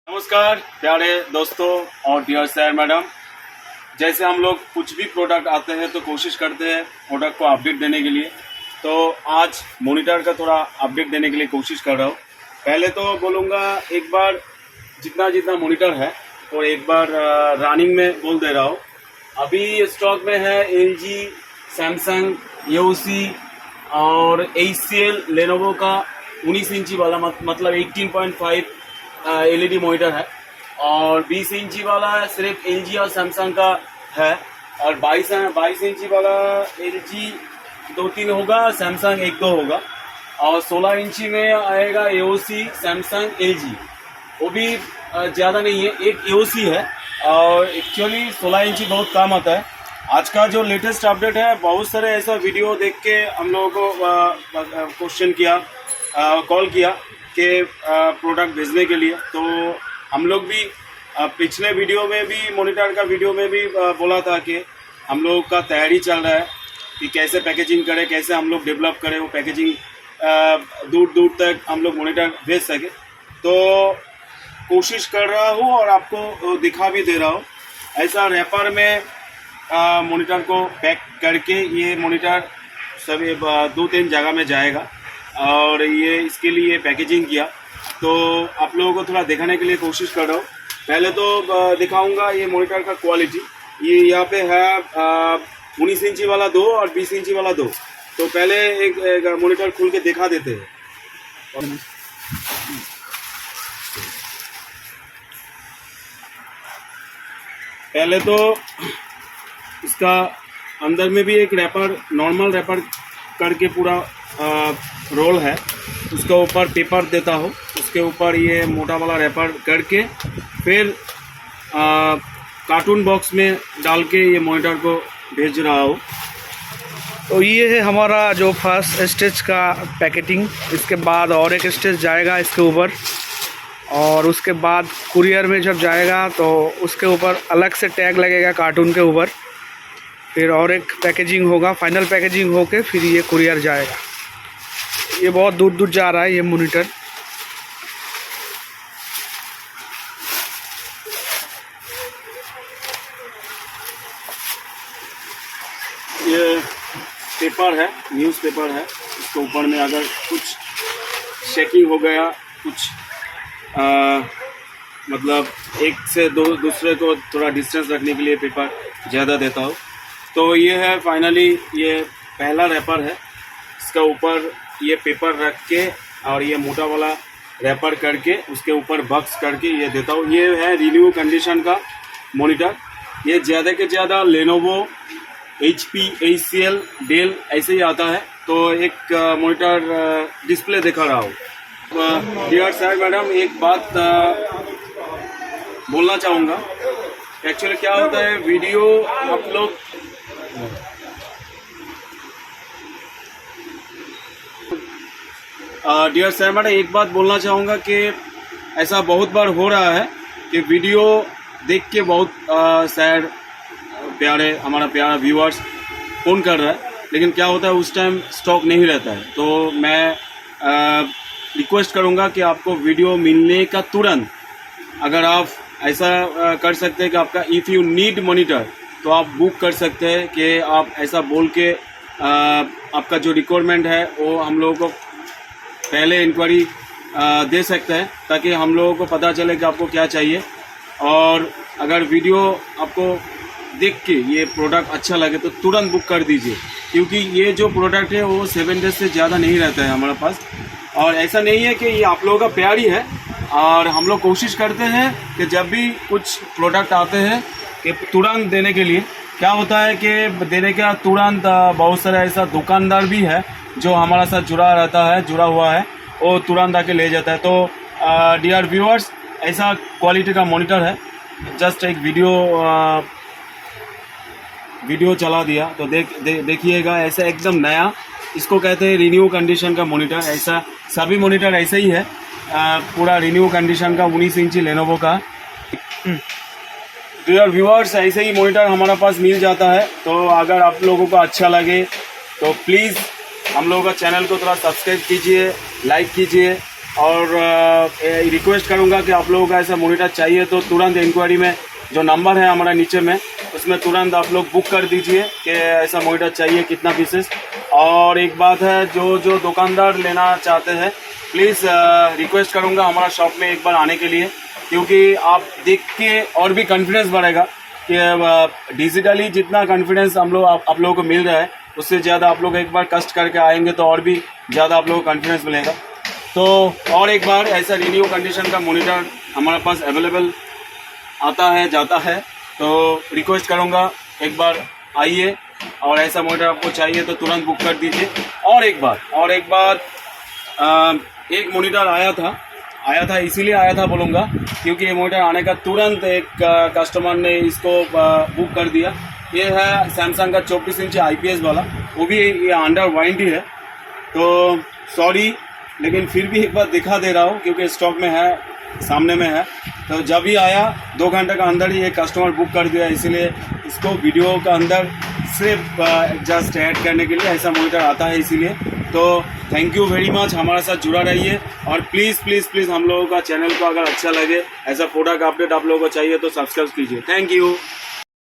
नमस्कार प्यारे दोस्तों और डियर सर मैडम। जैसे हम लोग कुछ भी प्रोडक्ट आते हैं तो कोशिश करते हैं प्रोडक्ट को अपडेट देने के लिए। तो आज मॉनिटर का थोड़ा अपडेट देने के लिए कोशिश कर रहा हूँ। पहले तो बोलूँगा एक बार जितना मॉनिटर है और एक बार रनिंग में बोल दे रहा हूँ। अभी स्टॉक में है LG, सैमसंग, AOC और HCL, लेनोवो का 19 इंची वाला मतलब 18.5 LED मॉनिटर है और 20 इंची वाला सिर्फ LG और सैमसंग का है और 22 इंची वाला LG 2-3 होगा, सैमसंग 1-2 होगा और 16 इंची में आएगा AOC, सैमसंग, LG। वो भी ज़्यादा नहीं है, एक AOC है और एक्चुअली 16 इंची बहुत कम आता है। आज का जो लेटेस्ट अपडेट है, बहुत सारे ऐसा वीडियो देख के हम लोगों को क्वेश्चन किया, कॉल किया कि प्रोडक्ट भेजने के लिए। तो हम लोग भी पिछले वीडियो में भी, मॉनिटर का वीडियो में भी बोला था कि हम लोग का तैयारी चल रहा है कि कैसे पैकेजिंग करें, कैसे हम लोग डेवलप करें वो पैकेजिंग, दूर दूर तक हम लोग मॉनिटर भेज सके। तो कोशिश कर रहा हूँ और आपको दिखा भी दे रहा हूँ। ऐसा रैपर में मॉनिटर को पैक करके ये मॉनिटर सभी 2-3 जगह में जाएगा और ये इसके लिए पैकेजिंग किया। तो आप लोगों को थोड़ा दिखाने के लिए कोशिश कर रहा हूँ। पहले तो दिखाऊंगा ये मॉनिटर का क्वालिटी। ये यहाँ पे है 19 इंची वाला 2 और 20 इंची वाला 2। तो पहले एक मॉनिटर खोल के दिखा देते हैं। पहले तो इसका अंदर में भी एक रैपर, नॉर्मल रैपर करके पूरा रोल है, उसके ऊपर पेपर देता हो, उसके ऊपर ये मोटा वाला रैपर करके फिर कार्टून बॉक्स में डाल के ये मॉनिटर को भेज रहा हो। तो ये है हमारा जो फर्स्ट स्टेज का पैकेटिंग। इसके बाद और एक स्टेज जाएगा इसके ऊपर और उसके बाद कुरियर में जब जाएगा तो उसके ऊपर अलग से टैग लगेगा कार्टून के ऊपर। फिर और एक पैकेजिंग होगा, फाइनल पैकेजिंग होके फिर ये कुरियर जाएगा। ये बहुत दूर दूर जा रहा है ये मॉनिटर। ये पेपर है, न्यूज़ पेपर है। इसके ऊपर में अगर कुछ शेकिंग हो गया, कुछ मतलब एक से दूसरे को थोड़ा डिस्टेंस रखने के लिए पेपर ज़्यादा देता हो। तो ये है फाइनली, ये पहला रैपर है। इसका ऊपर ये पेपर रख के और ये मोटा वाला रैपर करके उसके ऊपर बक्स करके ये देता हूँ। ये है रिन्यू कंडीशन का मॉनिटर। ये ज़्यादा के ज़्यादा लेनोवो, HP, HCL, डेल ऐसे ही आता है। तो एक मॉनिटर डिस्प्ले दिखा रहा हूँ। डियर सर मैडम, एक बात बोलना चाहूँगा। एक्चुअली क्या होता है, वीडियो आप लोग डियर सर मैडम, एक बात बोलना चाहूँगा कि ऐसा बहुत बार हो रहा है कि वीडियो देख के बहुत सैड हमारा प्यारा व्यूअर्स फ़ोन कर रहा है, लेकिन क्या होता है उस टाइम स्टॉक नहीं रहता है। तो मैं रिक्वेस्ट करूँगा कि आपको वीडियो मिलने का तुरंत, अगर आप ऐसा कर सकते हैं कि आपका इफ़ यू नीड मॉनिटर तो आप बुक कर सकते हैं कि आप ऐसा बोल के आपका जो रिक्वायरमेंट है वो हम लोगों को पहले इंक्वायरी दे सकते हैं, ताकि हम लोगों को पता चले कि आपको क्या चाहिए। और अगर वीडियो आपको देख के ये प्रोडक्ट अच्छा लगे तो तुरंत बुक कर दीजिए, क्योंकि ये जो प्रोडक्ट है वो 7 डेज से ज़्यादा नहीं रहता है हमारे पास। और ऐसा नहीं है कि ये आप लोगों का प्यार ही है, और हम लोग कोशिश करते हैं कि जब भी कुछ प्रोडक्ट आते हैं कि तुरंत देने के लिए। क्या होता है कि देने का तुरंत बहुत सारा ऐसा दुकानदार भी है जो हमारा साथ जुड़ा हुआ है, वो तुरंत आके ले जाता है। तो डियर व्यूअर्स, ऐसा क्वालिटी का मॉनिटर है। जस्ट एक वीडियो चला दिया तो देखिएगा, ऐसा एकदम नया, इसको कहते हैं रिन्यू कंडीशन का मॉनिटर। ऐसा सभी मॉनिटर ऐसे ही है, पूरा रिन्यू कंडीशन का 19 इंची लेनोवो का। डियर व्यूअर्स, ऐसे ही मॉनिटर हमारे पास मिल जाता है। तो अगर आप लोगों को अच्छा लगे तो प्लीज़ हम लोगों का चैनल को थोड़ा सब्सक्राइब कीजिए, लाइक कीजिए और रिक्वेस्ट करूंगा कि आप लोगों का ऐसा मॉनिटर चाहिए तो तुरंत इंक्वायरी में जो नंबर है हमारा नीचे में, उसमें तुरंत आप लोग बुक कर दीजिए कि ऐसा मॉनिटर चाहिए कितना पीसेस। और एक बात है, जो दुकानदार लेना चाहते हैं प्लीज़ रिक्वेस्ट करूंगा हमारा शॉप में एक बार आने के लिए, क्योंकि आप देख के और भी कॉन्फिडेंस बढ़ेगा कि डिजिटली जितना कॉन्फिडेंस हम लोग आप लोगों को मिल रहा है उससे ज़्यादा आप लोग एक बार कष्ट करके आएंगे तो और भी ज़्यादा आप लोगों को कॉन्फिडेंस मिलेगा। तो और एक बार ऐसा रिन्यू कंडीशन का मॉनिटर हमारे पास अवेलेबल आता है जाता है, तो रिक्वेस्ट करूँगा एक बार आइए और ऐसा मॉनिटर आपको चाहिए तो तुरंत बुक कर दीजिए। और एक बात एक मॉनिटर आया था इसीलिए आया था बोलूँगा क्योंकि ये मॉनिटर आने का तुरंत एक कस्टमर ने इसको बुक कर दिया। ये है सैमसंग का 24 इंच IPS वाला, वो भी ये अंडर वारंटी है। तो सॉरी, लेकिन फिर भी एक बार दिखा दे रहा हूँ क्योंकि स्टॉक में है, सामने में है। तो जब ही आया 2 घंटे का अंदर ही एक कस्टमर बुक कर दिया, इसीलिए इसको वीडियो का अंदर सिर्फ जस्ट ऐड करने के लिए ऐसा मॉनिटर आता है इसीलिए। तो थैंक यू वेरी मच, हमारे साथ जुड़ा रहिए और प्लीज़ हम लोगों का चैनल को अगर अच्छा लगे, ऐसा प्रोडक्ट अपडेट आप लोगों को चाहिए तो सब्सक्राइब कीजिए। Thank you.